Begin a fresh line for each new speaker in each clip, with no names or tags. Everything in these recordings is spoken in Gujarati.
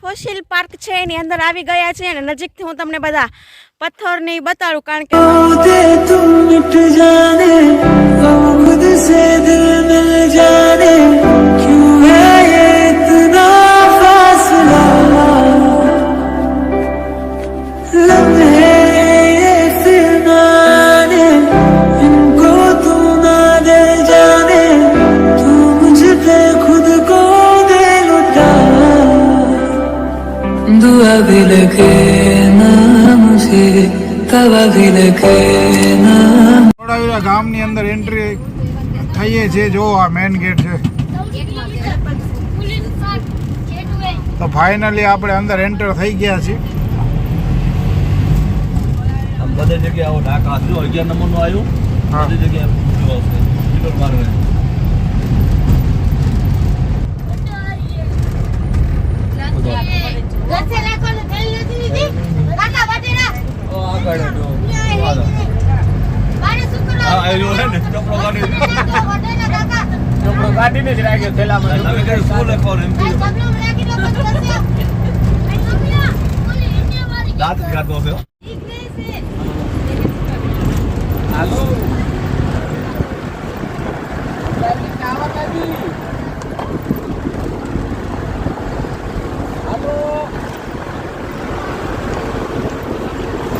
ફોસિલ પાર્ક છે એની અંદર આવી ગયા છે અને નજીકથી હું તમને બધા પથ્થર ને બતાડું કારણ કે
तुम मिट जाने हम खुद से दिल मिल जाने क्यों है ये इतना फासला लम्हे ये फिरनाने इनको तू ना दे जाने तू मुझ पे खुद को दे लुटा दुआ भी लगे ना मुझे तवा भी लगे ना
થોડાવીરા ગામની અંદર એન્ટ્રી થઈએ છે જો આ મેઇન ગેટ છે તો ફાઇનલી આપણે અંદર એન્ટર થઈ ગયા છીએ
બધી જગ્યાએ આવો ઢાકા જો 11 નંબરનું આવ્યું
હા.
બધી જગ્યાએ જો આવશે ટિકટ મારવે ઓ આગળ જો આ આવ્યો હે ને ચોપડો ગાડીને જ રાખ્યો થેલામાં તમે કે સ્કૂલ પર એમ દાંત કાઢો છે હાલો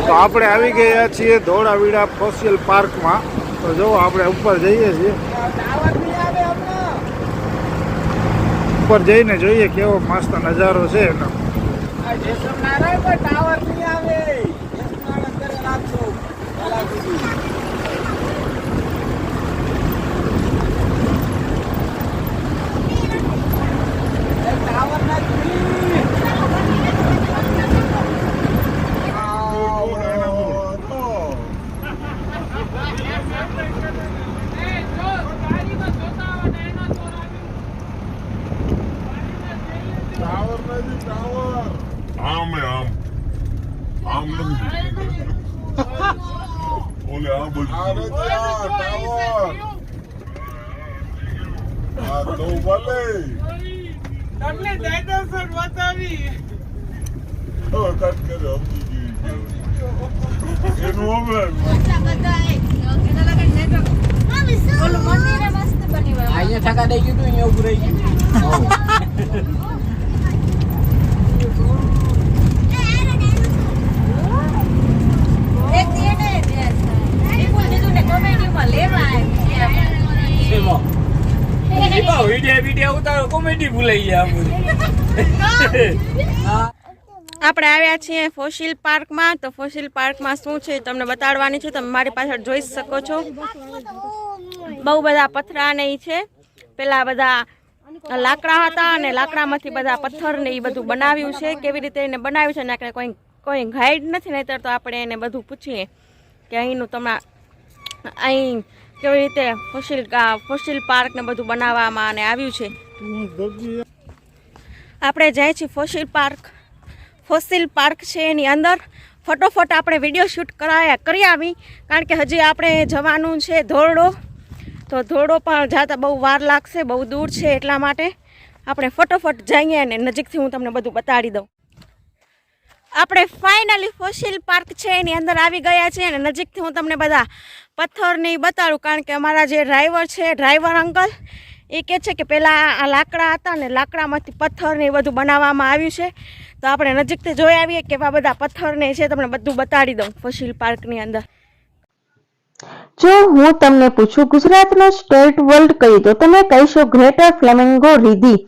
તો આપણે આવી ગયા છીએ ધોળાવીરા ફોસિલ પાર્કમાં તો જો આપણે ઉપર જઈએ છીએ ઉપર જઈને જોઈએ કેવો મસ્ત નજારો છે એનો
आम है आम आम ओले आम बोल तो भले
તમને ડાયનોસોર બતાવી
कट कर એનું અમે
અહીંયા ઠાકા દઈ ગયું અહીંયા ઉભું રહી ગયું વિડિયો ઉતારો કોમેડી ભૂલાઈ ગયા
આપણે આવ્યા છીએ ફોસિલ પાર્કમાં તો ફોસિલ પાર્કમાં શું છે તમને બતાડવાની છે તમે મારી પાછળ જોઈ શકો છો બહુ બધા પથરા ને ઈ છે પેલા બધા લાકડા હતા અને લાકડામાંથી બધા પથ્થર ને એ બધું બનાવ્યું છે કેવી રીતે એને બનાવ્યું છે ને કે કોઈ ગાઈડ નથી નહીતર તો આપણે એને બધું પૂછીએ કે અહીંનું તમારા અહીં કેવી રીતે ફોસિલ પાર્ક ને બધું બનાવવામાં અને આવ્યું છે આપણે જાય છીએ ફોસિલ પાર્ક છે એની અંદર ફટોફટ આપણે વિડીયો શૂટ કરી આવી કારણ કે હજી આપણે જવાનું છે ધોરડો તો ધોરડો પણ જતા બહુ વાર લાગશે બહુ દૂર છે એટલા માટે આપણે ફટોફટ જઈએ અને નજીકથી હું તમને બધું બતાડી દઉં આપણે ફાઇનલી ફોસિલ પાર્ક છે એની અંદર આવી ગયા છીએ અને નજીકથી હું તમને બધા પથ્થર ને બતાડું કારણ કે અમારા જે ડ્રાઈવર અંકલ એ કહે છે કે પહેલાં આ લાકડા હતા ને લાકડામાંથી પથ્થર ને એ બધું બનાવવામાં આવ્યું છે તો આપણે નજીકથી જોઈ આવીએ કે આ બધા પથ્થર ને છે તમને બધું બતાડી દઉં ફોસિલ પાર્કની અંદર
જો હું તમને પૂછું ગુજરાતનો સ્ટેટ વર્લ્ડ કહી તો તમે કહીશો ગ્રેટર ફ્લેમિંગો રીધી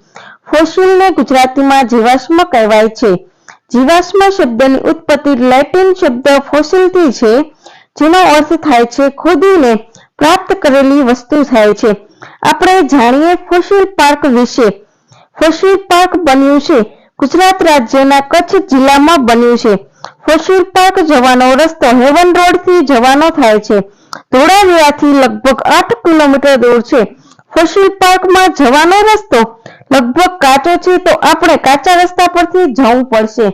ફોસિલને ગુજરાતીમાં જીવાશ્મ કહેવાય છે જીવાશ્મ શબ્દની ઉત્પત્તિ લેટિન શબ્દ ફોસિલથી છે જેનો અર્થ થાય છે ખોદીને પ્રાપ્ત કરેલી વસ્તુ થાય છે આપણે જાણીએ ફોસિલ પાર્ક વિશે ફોસિલ પાર્ક બન્યું છે ગુજરાત રાજ્યના કચ્છ જિલ્લામાં બન્યું છે ફોસિલ પાર્ક જવાનો રસ્તો હેવન રોડ થી જવાનો થાય છે ધોળાવીરાથી લગભગ 8 કિલોમીટર દૂર છે ફોસિલ પાર્કમાં જવાનો રસ્તો લગભગ કાચો છે તો આપણે કાચા રસ્તા પરથી જવું પડશે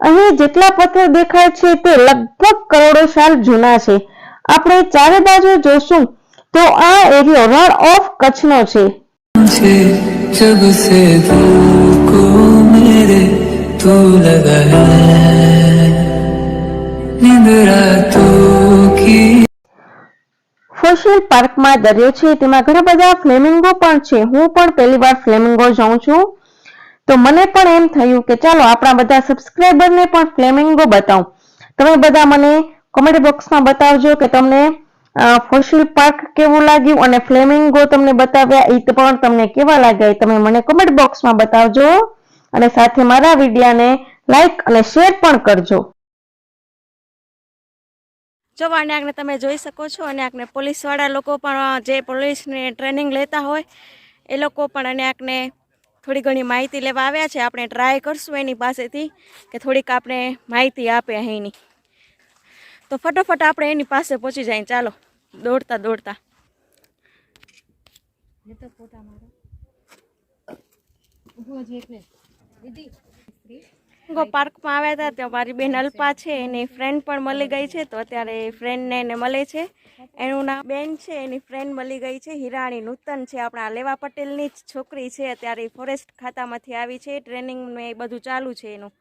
અહીં જેટલા પથ્થર દેખાય છે તે લગભગ કરોડો સાલ જૂના છે આપણે ચારે બાજુ જોશું તો આ એરિયો રણ ઓફ કચ્છનો છે
जब से दिल को मेरे तू लगा है नींद रातों की
ફોસિલ પાર્કમાં દરિયો છે, તેમાં ઘણા બધા ફ્લેમિંગો પણ છે. હું પણ પહેલી વાર ફ્લેમિંગો જોઉં છું, તો મને પણ એમ થયું કે ચાલો આપણા બધા સબસ્ક્રાઇબરને પણ ફ્લેમિંગો બતાવું. તમે બધા મને કોમેન્ટ બોક્સમાં બતાવજો કે તમને ફોસિલ પાર્ક કેવું લાગ્યું અને ફ્લેમિંગો તમને બતાવ્યા એ પણ તમને કેવા લાગ્યા એ તમે મને કોમેન્ટ બોક્સમાં બતાવજો અને સાથે મારા વિડીયોને લાઈક અને શેર પણ કરજો.
જો આને તમે જોઈ શકો છો અને આને પોલીસવાળા લોકો પણ જે પોલીસની ટ્રેનિંગ લેતા હોય એ લોકો પણ આને થોડી ઘણી માહિતી લેવા આવ્યા છે. આપણે ટ્રાય કરશું એની પાસેથી કે થોડીક આપણે માહિતી આપે અહીંની. તો ફટોફટ આપણે એની પાસે પહોંચી જાય. ચાલો દોડતા દોડતા. પાર્કમાં આવ્યા હતા તો મારી બેન અલ્પા છે, એની ફ્રેન્ડ પણ મળી ગઈ છે. તો અત્યારે ફ્રેન્ડને એને મળે છે. એનું નામ બેન છે, એની ફ્રેન્ડ મળી ગઈ છે. હિરાણી નૂતન છે, આપણા લેવા પટેલની જ છોકરી છે. અત્યારે ફોરેસ્ટ ખાતામાંથી આવી છે, ટ્રેનિંગ ને બધું ચાલુ છે એનું.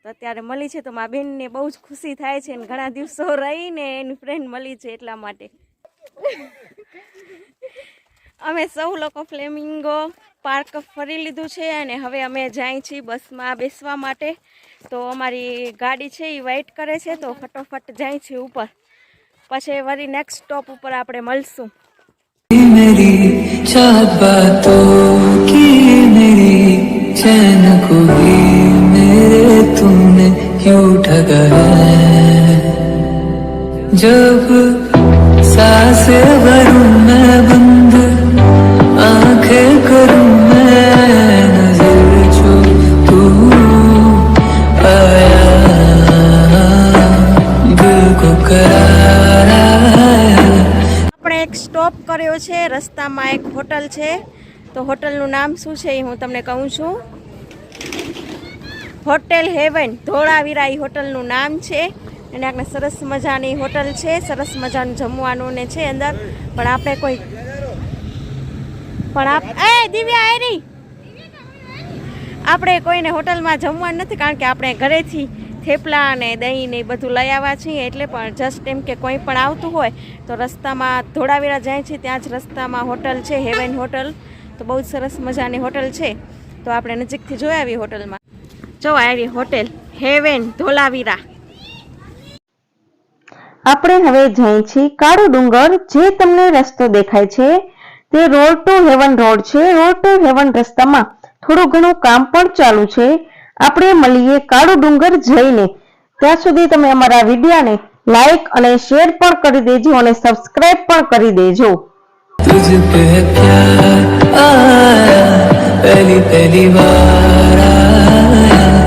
તો અત્યારે મળી છે તો મારા બેનને બહુ જ ખુશી થાય છે. અને ઘણા દિવસો રહીને એની ફ્રેન્ડ મળી છે એટલા માટે. અમે સૌ લોકો ફ્લેમિંગો પાર્ક ફરી લીધું છે અને હવે અમે જાય છીએ બસમાં બેસવા માટે. તો અમારી ગાડી છે એ વેઇટ કરે છે, તો ફટોફટ જાય છે ઉપર. પછી વળી નેક્સ્ટ સ્ટોપ ઉપર આપણે મળશું.
मेरी चाहत बातों की मेरी चैन को भी मेरे तुमने क्यों ठगा है जब सांसें भरूं मैं बंद आंखें करूं मैं नजर जो तू आया दिल को करार आया.
આપણે એક સ્ટોપ કર્યો છે, રસ્તામાં એક હોટલ છે. તો હોટલનું નામ શું છે એ હું તમને કહું છું. હોટેલ હેવન ધોળાવીરા એ હોટલનું નામ છે. અને આપણે સરસ મજાની હોટલ છે, સરસ મજાનું જમવાનું ને છે અંદર. પણ આપણે કોઈ દિવ્યા એરી આપણે કોઈને હોટલમાં જમવાનું નથી, કારણ કે આપણે ઘરેથી થેપલા અને દહીં ને બધું લઈ આવ્યા છીએ. એટલે પણ જસ્ટ એમ કે કોઈ પણ આવતું હોય તો રસ્તામાં ધોળાવીરા જાય છે, ત્યાં જ રસ્તામાં હોટલ છે હેવન હોટલ. તો બહુ જ સરસ મજાની હોટલ છે. તો આપણે નજીકથી જોઈ આવી હોટલમાં. જો આવી હોટેલ હેવન ધોળાવીરા.
આપણે હવે જઈએ છીએ કાળો ડુંગર. જે તમને રસ્તો દેખાય છે તે રોડ ટુ હેવન રોડ છે. રોડ ટુ હેવન રસ્તામાં થોડું ઘણું કામ પણ ચાલુ છે. આપણે મળીએ કાળો ડુંગર જઈને. ત્યાં સુધી તમે અમારા વિડીયોને લાઈક અને શેર પણ કરી દેજો અને સબસ્ક્રાઇબ પણ કરી દેજો.
तुझ पे प्यार आया पहली बार आया